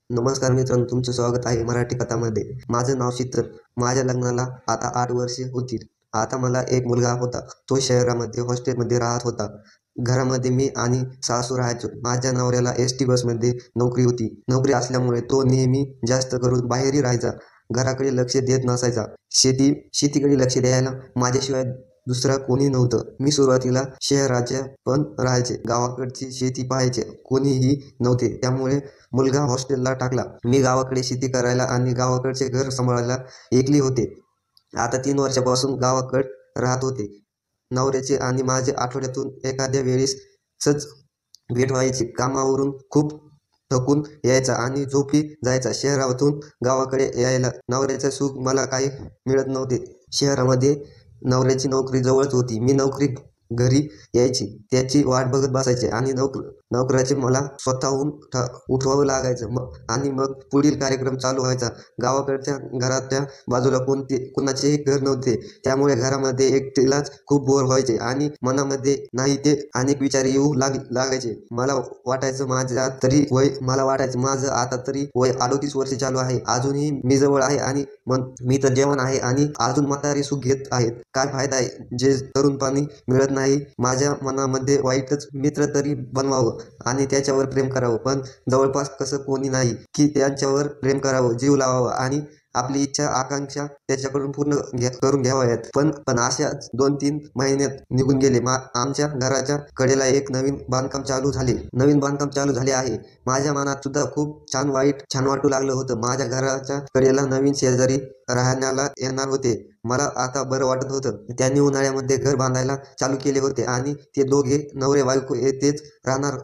नमस्कार मित्रांनो, तुमचं स्वागत आहे मराठी कथामध्ये. माझं नाव शीतल. माझ्या लग्नाला आता 8 वर्षे होतील. आता मला एक मुलगा होता. तो शहरामध्ये हॉस्टेलमध्ये राहत होता. घरामध्ये मी आणि सासू राहायचो. माझ्या नवऱ्याला एस टी बसमध्ये नोकरी होती. नोकरी असल्यामुळे तो नेहमी जास्त करून बाहेरही राहायचा. घराकडे लक्ष देत नसायचा. शेतीकडे लक्ष द्यायला माझ्याशिवाय दुसरा कोणी नव्हतं. मी सुरुवातीला शहराच्या पण राहायचे. गावाकडची शेती पाहायचे कोणीही नव्हते. त्यामुळे मुलगा हॉस्टेलला टाकला. मी गावाकडे शेती करायला आणि गावाकडचे घर सांभाळायला एकली होते. आता 3 वर्षापासून गावाकडे राहत होते. नवऱ्याचे आणि माझे आठवड्यातून एखाद्या वेळेस सच भेट व्हायची. कामावरून खूप थकून यायचा आणि झोपी जायचा. शहरातून गावाकडे यायला नवऱ्याचे सुख मला काही मिळत नव्हते. शहरामध्ये नवऱ्याची नोकरी जवळच होती. मी नोकरी घरी यायची, त्याची वाट बघत बसायचे आणि नोकराचे मला स्वतःहून उठवावं लागायचं. आणि मग पुढील कार्यक्रम चालू व्हायचा. गावाकडच्या घराच्या बाजूला कोणाचेही घर नव्हते. त्यामुळे घरामध्ये एकटीलाच खूप बोर व्हायचे आणि मनामध्ये नाही ते अनेक विचार येऊ लागायचे. मला वाटायचं माझं आता तरी वय 38 वर्ष चालू आहे. अजूनही मी जवळ आहे आणि मी तर जेवण आहे आणि अजून म्हातारी सुख घेत आहेत. काय फायदा आहे जे तरुणपणी मिळत नाही. माझ्या मनामध्ये वाईटच. मित्र तरी बनवावं आणि त्याच्यावर प्रेम करावं, पण जवळपास कसं कोणी नाही की त्यांच्यावर प्रेम करावं, जीव लावावा आणि आपली इच्छा आकांक्षा त्याच्याकडून पूर्ण करून घ्याव्यात. पण अशाच 2-3 महिन्यात निघून गेले. आमच्या घराच्या कडेला एक नवीन बांधकाम चालू झाले आहे. माझ्या मनात सुद्धा खूप छान वाटू लागलं होतं. माझ्या घराच्या कडेला नवीन शेजारी राहण्याला येणार होते. मला आता बरं वाटत होतं. त्यांनी उन्हाळ्यामध्ये घर बांधायला चालू केले होते आणि ते दोघे नवरे बायको येथेच राहणार.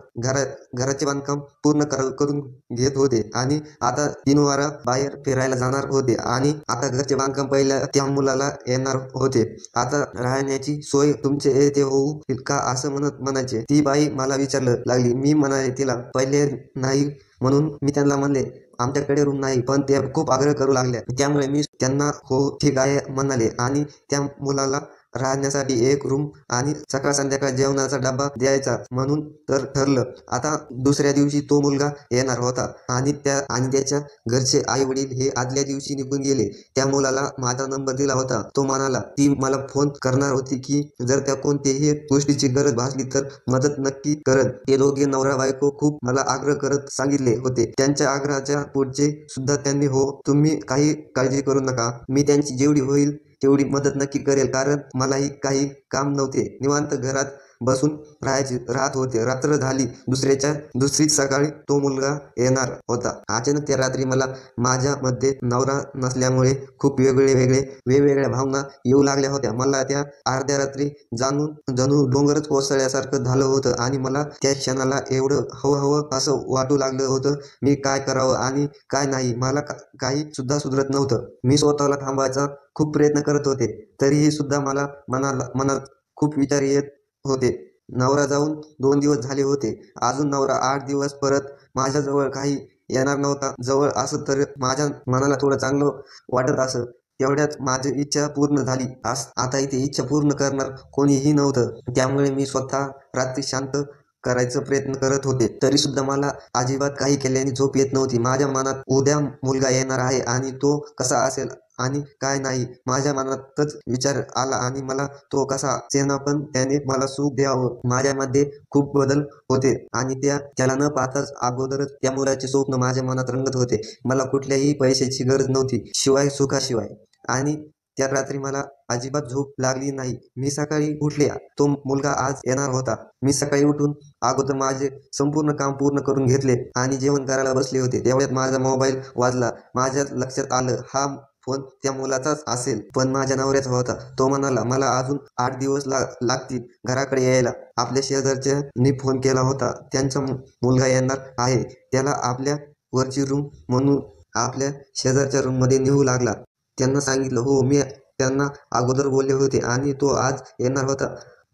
घराचे बांधकाम पूर्ण करून घेत होते आणि आता 3 वारा बाहेर फिरायला जाणार होते आणि आता घरचे बांधकाम पहिल्या त्या मुलाला येणार होते. आता राहण्याची सोय तुमचे येथे होऊ का असं म्हणायचे. ती बाई मला विचारलं लागली. मी म्हणाले तिला पहिले नाही म्हणून मी त्यांना म्हणले आमच्याकडे रूम नाही, पण ते खूप आग्रह करू लागल्या. त्यामुळे मी त्यांना हो ठीक आहे म्हणाले आणि त्या मुलाला राहण्यासाठी एक रूम आणि सकाळ संध्याकाळ जेवणाचा डबा द्यायचा म्हणून तर ठरलं. आता दुसऱ्या दिवशी तो मुलगा येणार होता आणि त्याच्या घरचे आई वडील हे आदल्या दिवशी निघून गेले. त्या मुलाला माझा नंबर दिला होता. तो म्हणाला ती मला फोन करणार होती की जर त्या कोणत्याही गोष्टीची गरज भासली तर मदत नक्की करल. ते दोघे नवरा बायको खूप मला आग्रह करत सांगितले होते. त्यांच्या आग्रहाच्या पुढचे सुद्धा त्यांनी हो तुम्ही काही काळजी करू नका, मी त्यांची जेवढी होईल तेवढी मदत नक्की करेल, कारण मलाही काही काम नव्हते. निवांत घरात बसून राहत होते. रात्र झाली. दुसरीच सकाळी तो मुलगा येणार होता. अचानक त्या रात्री मला माझ्यामध्ये नवरा नसल्यामुळे खूप वेगवेगळ्या भावना येऊ लागल्या होत्या. मला त्या अर्ध्या रात्री जणू डोंगरच कोसळल्यासारखं झालं होतं आणि मला त्या क्षणाला एवढं हवं असं वाटू लागलं होतं. मी काय करावं आणि काय नाही मला काही सुद्धा सुधरत नव्हतं. मी स्वतःला थांबवायचा खूप प्रयत्न करत होते. तरीही सुद्धा मला मनात खूप विचार येत होते. नवरा जाऊन 2 दिवस झाले होते. अजून नवरा 8 दिवस परत माझ्याजवळ काही येणार नव्हता. जवळ असं तर माझ्या मनाला थोडं चांगलं वाटत असं. तेवढ्यात माझी इच्छा पूर्ण झाली. आता इथे इच्छा पूर्ण करणार कोणीही नव्हतं. त्यामुळे मी स्वतः रात्री शांत करायचा प्रयत्न करत होते. तरी सुद्धा मला अजिबात काही केल्याने झोप येत नव्हती. माझ्या मनात उद्या मुलगा येणार आहे आणि तो कसा असेल आणि काय नाही. माझ्या मनातच विचार आला आणि मला तो कसा असेना पण त्याने मला सुख द्यावं. माझ्यामध्ये खूप बदल होते आणि त्याला न पाहताच अगोदरच त्या मुलाचे स्वप्न माझ्या मनात रंगत होते. मला कुठल्याही पैशाची गरज नव्हती शिवाय सुखाशिवाय. आणि त्या रात्री मला अजिबात झोप लागली नाही. मी सकाळी उठले. तो मुलगा आज येणार होता. मी सकाळी उठून अगोदर माझे संपूर्ण काम पूर्ण करून घेतले आणि जेवण करायला बसले होते. तेवढ्यात माझा मोबाईल वाजला. माझ्या लक्षात आलं हा फोन त्या मुलाचाच असेल, पण माझ्या नवऱ्याचा होता. तो म्हणाला मला अजून 8 दिवस लागतील घराकडे यायला. आपल्या शेजारच्यानी फोन केला होता. त्यांचा मुलगा येणार आहे. त्याला आपल्या वरची रूम म्हणून आपल्या शेजारच्या रूममध्ये नेऊ लागला. त्यांना सांगितलं हो मी त्यांना अगोदर बोलले होते आणि तो आज येणार होता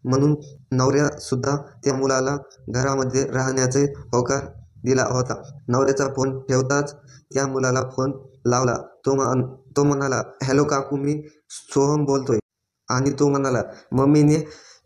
म्हणून. नवऱ्या सुद्धा त्या मुलाला घरामध्ये राहण्याचे होकार दिला होता. नवऱ्याचा फोन ठेवताच त्या मुलाला फोन लावला. तो म्हणाला हॅलो काकू, मी सोहम बोलतोय. आणि तो म्हणाला मम्मीने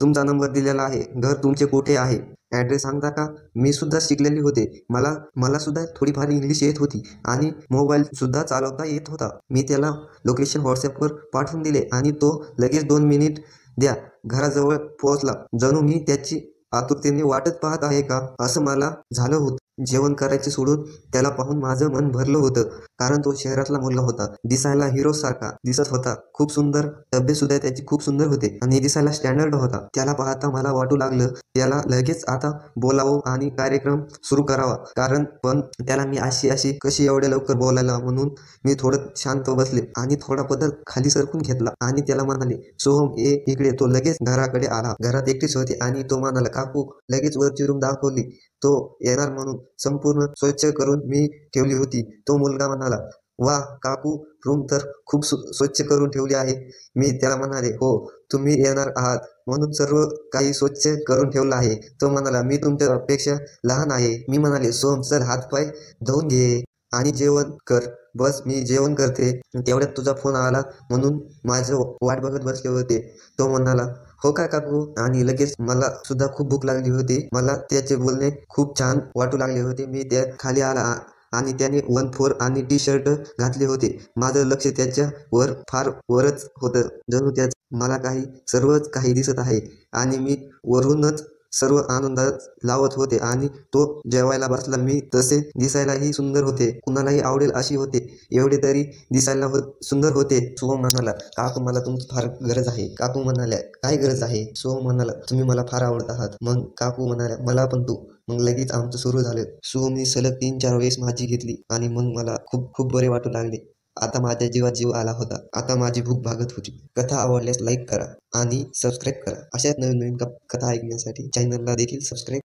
तुमचा नंबर दिलेला आहे, घर तुमचे कुठे आहे, ॲड्रेस सांगता का? मी सुद्धा शिकलेली होते, मला मला सुद्धा थोडीफार इंग्लिश येत होती आणि मोबाईल सुद्धा चालवता येत होता. मी त्याला लोकेशन व्हॉट्सॲपवर पाठवून दिले आणि तो लगेच 2 मिनिट द्या घराजवळ पोहोचला. जणू मी त्याची आतुरतेने वाटच पाहत आहे का असं मला झालं होतं. जेवण करायचे सोडून त्याला पाहून माझं मन भरलं होतं, कारण तो शहरातला मुलगा होता, दिसायला हिरो सारखा दिसत होता, खूप सुंदर, तब्येत सुद्धा त्याची खूप सुंदर होते आणि दिसायला स्टँडर्ड होता. त्याला पाहता मला वाटू लागलं त्याला लगेच आता बोलावं आणि कार्यक्रम सुरू करावा, कारण पण त्याला मी अशी कशी एवढ्या लवकर बोलायला, म्हणून मी थोडं शांत बसले आणि थोडा पदर खाली सरकून घेतला आणि त्याला म्हणाले, सोहम ये इकडे. तो लगेच घराकडे आला. घरात एकटीच होती आणि तो म्हणाला, काकू. लगेच वरची रूम दाखवली. तो येणार म्हणून संपूर्ण स्वच्छ करून मी ठेवली होती. तो मुलगा म्हणाला, वा काकू, रूम तर खूप स्वच्छ करून ठेवली आहे. मी त्याला म्हणाले, हो, तुम्ही येणार आहात म्हणून सर्व काही स्वच्छ करून ठेवलं आहे. तो म्हणाला, मी तुमच्यापेक्षा लहान आहे. मी म्हणाले, सोहम चल हातपाय धुवून घे आणि जेवण कर. बस मी जेवण करते. तेवढ्यात तुझा फोन आला म्हणून माझं वाट बघत बसले होते. तो म्हणाला, हो का काकू, आणि लगेच मला सुद्धा खूप भूक लागली होती. मला त्याचे बोलणे खूप छान वाटू लागले होते. मी त्या खाली आला आणि त्याने 1-4 आणि टी-शर्ट घातले होते. माझं लक्ष त्याच्या फार वरच होतं, जणू त्याच मला सर्वच काही दिसत आहे आणि मी वरूनच सर्व आनंदात लावत होते आणि तो जेवायला बसला. मी तसे दिसायलाही सुंदर होते, कुणालाही आवडेल अशी होते, एवढे तरी दिसायला सुंदर होते. सोहम म्हणाला, काकू मला तुमची फार गरज आहे. काकू म्हणाल्या, काय गरज आहे? सोहम म्हणाला, तुम्ही मला फार आवडत आहात. मग काकू म्हणाल्या, मला पण तू. मग लगेच आमचं सुरू झालं. सोहमने सलग 3-4 वेळेस माझी घेतली आणि मग मला खूप खूप बरे वाटू लागले. आता माझ्या जीवात जीव आला होता. आता माझी भूक भागत होती. कथा आवडल्यास लाईक करा आणि सबस्क्राईब करा. अशाच नवीन नवीन कथा ऐकण्यासाठी चॅनलला देखील सबस्क्राईब